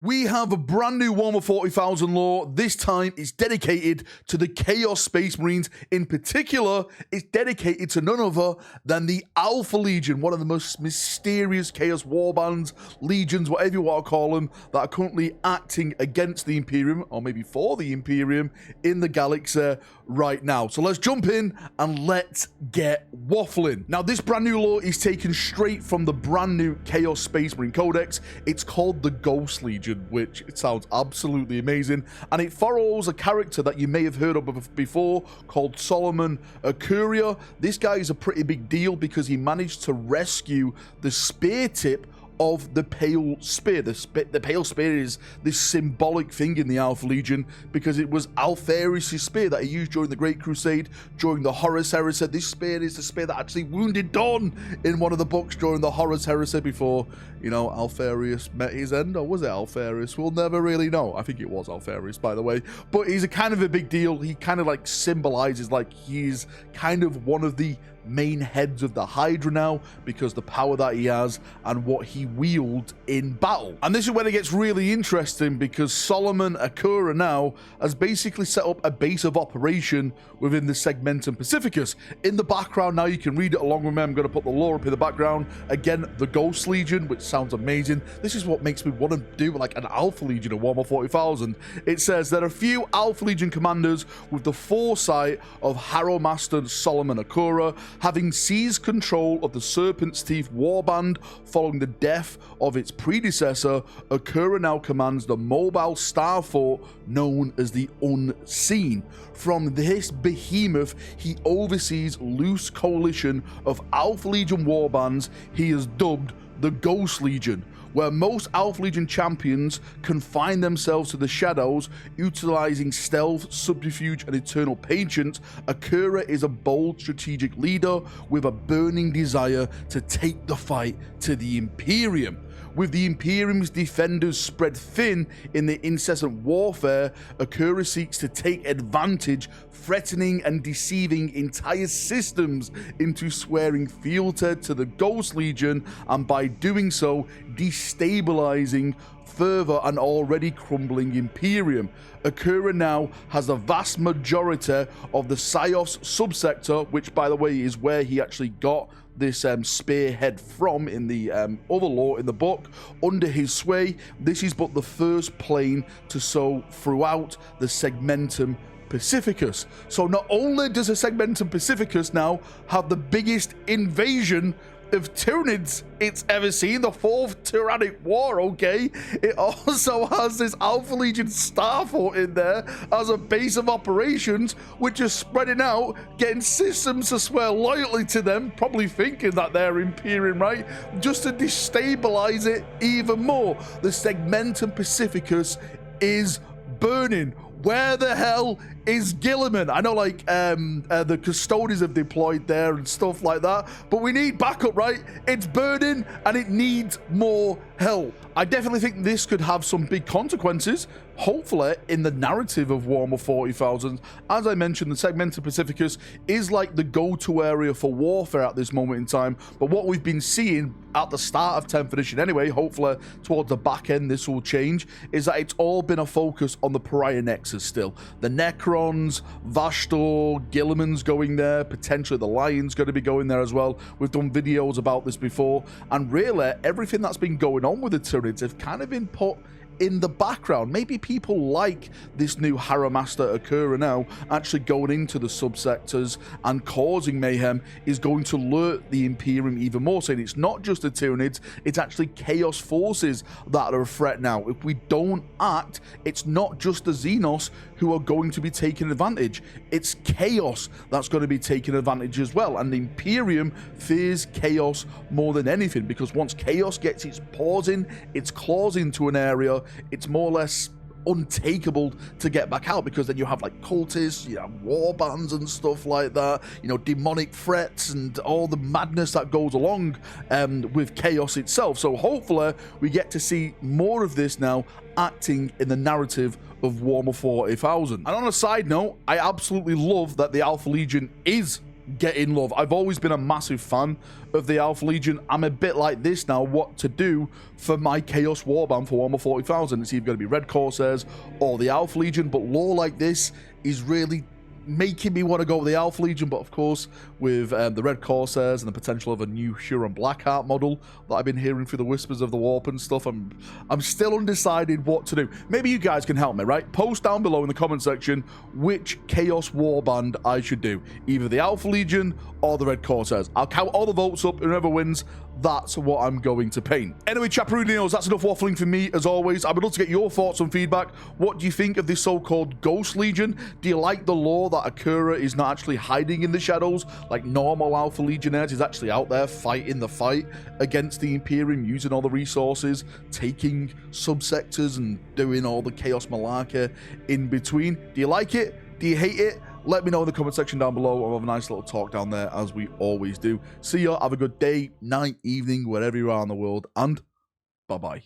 We have a brand new Warhammer 40,000 lore. This time it's dedicated to the Chaos Space Marines. In particular, it's dedicated to none other than the Alpha Legion, one of the most mysterious Chaos warbands, legions, whatever you want to call them, that are currently acting against the Imperium, or maybe for the Imperium, in the galaxy right now. So let's jump in and let's get waffling. Now, this brand new lore is taken straight from the brand new Chaos Space Marine Codex. It's called the Ghost Legion, which it sounds absolutely amazing, and it follows a character that you may have heard of before called Solomon Akuria. This guy is a pretty big deal because he managed to rescue the spear tip of the Pale Spear. The Pale Spear is this symbolic thing in the Alpha Legion because it was Alferis' spear that he used during the Great Crusade, during the Horus Heresy. This spear is the spear that actually wounded Dawn in one of the books during the Horus Heresy before, you know, Alfarius met his end. Or was it Alferis? We'll never really know. I think it was Alferis, by the way. But he's a kind of a big deal. He kind of like symbolizes like he's kind of one of the main heads of the HYDRA now because the power that he has and what he wields in battle. And this is when it gets really interesting because Solomon Akura now has basically set up a base of operation within the Segmentum Pacificus. In the background now, you can read it along with me. I'm going to put the lore up in the background. Again, the Ghost Legion, which sounds amazing. This is what makes me want to do like an Alpha Legion of Warhammer 40,000. It says there are a few Alpha Legion commanders with the foresight of Harrow Master Solomon Akura, having seized control of the Serpent's Teeth warband following the death of its predecessor. Akura now commands the mobile star fort known as the Unseen. From this behemoth, he oversees loose coalition of Alpha Legion warbands he has dubbed the Ghost Legion, where most Alpha Legion champions confine themselves to the shadows, utilizing stealth, subterfuge, and eternal patience. Akura is a bold strategic leader with a burning desire to take the fight to the Imperium. With the Imperium's defenders spread thin in the incessant warfare, Akura seeks to take advantage, threatening and deceiving entire systems into swearing fealty to the Ghost Legion, and by doing so, destabilizing further an already crumbling Imperium. Akura now has the vast majority of the Chaos subsector, which by the way is where he actually got this spearhead from in the other lore in the book, under his sway. This is but the first plane to sow throughout the Segmentum Pacificus. So not only does the Segmentum Pacificus now have the biggest invasion of Tyranids it's ever seen, the fourth tyrannic war, okay? It also has this Alpha Legion star fort in there as a base of operations, which is spreading out, getting systems to swear loyalty to them, probably thinking that they're Imperium, right? Just to destabilize it even more. The Segmentum Pacificus is burning. Where the hell is Gilliman? I know like the custodians have deployed there and stuff like that, but we need backup, right? It's burning and it needs more help. I definitely think this could have some big consequences, hopefully, in the narrative of Warhammer 40,000. As I mentioned, the Segmentum Pacificus is like the go-to area for warfare at this moment in time, but what we've been seeing at the start of 10th edition anyway, hopefully towards the back end this will change, is that it's all been a focus on the Pariah Nexus still. The Necrons, Vastor, Gilliman's going there, potentially the Lion's going to be going there as well. We've done videos about this before, and really everything that's been going on with the Tyranids have kind of been put in the background. Maybe people like this new Harrow Master Akura now actually going into the subsectors and causing mayhem is going to alert the Imperium even more, saying it's not just the Tyranids, it's actually Chaos forces that are a threat now. If we don't act, it's not just the Xenos who are going to be taking advantage, it's Chaos that's going to be taking advantage as well. And the Imperium fears Chaos more than anything, because once Chaos gets its paws in, its claws into an area, it's more or less untakeable to get back out, because then you have like cultists, you have war bands and stuff like that, you know, demonic threats and all the madness that goes along with Chaos itself. So hopefully we get to see more of this now acting in the narrative of Warhammer 40,000. And on a side note, I absolutely love that the Alpha Legion is getting love. I've always been a massive fan of the Alpha Legion. I'm a bit like this now, what to do for my Chaos Warband for Warhammer 40,000. It's either going to be Red Corsairs or the Alpha Legion, but lore like this is really making me want to go with the Alpha Legion. But of course, with the Red Corsairs and the potential of a new Huron Blackheart model that I've been hearing through the whispers of the warp and stuff, I'm still undecided what to do. Maybe you guys can help me, right? Post down below in the comment section which Chaos Warband I should do, either the Alpha Legion or the Red Corsairs. I'll count all the votes up, and whoever wins, that's what I'm going to paint. Anyway, Chaperoonios, that's enough waffling for me, as always. I would love to get your thoughts and feedback. What do you think of this so-called Ghost Legion? Do you like the lore that Akura is not actually hiding in the shadows like normal Alpha Legionnaires? He's actually out there fighting the fight against the Imperium, using all the resources, taking subsectors and doing all the Chaos Malarkey in between. Do you like it? Do you hate it? Let me know in the comment section down below. I'll have a nice little talk down there, as we always do. See ya. Have a good day, night, evening, wherever you are in the world, and bye-bye.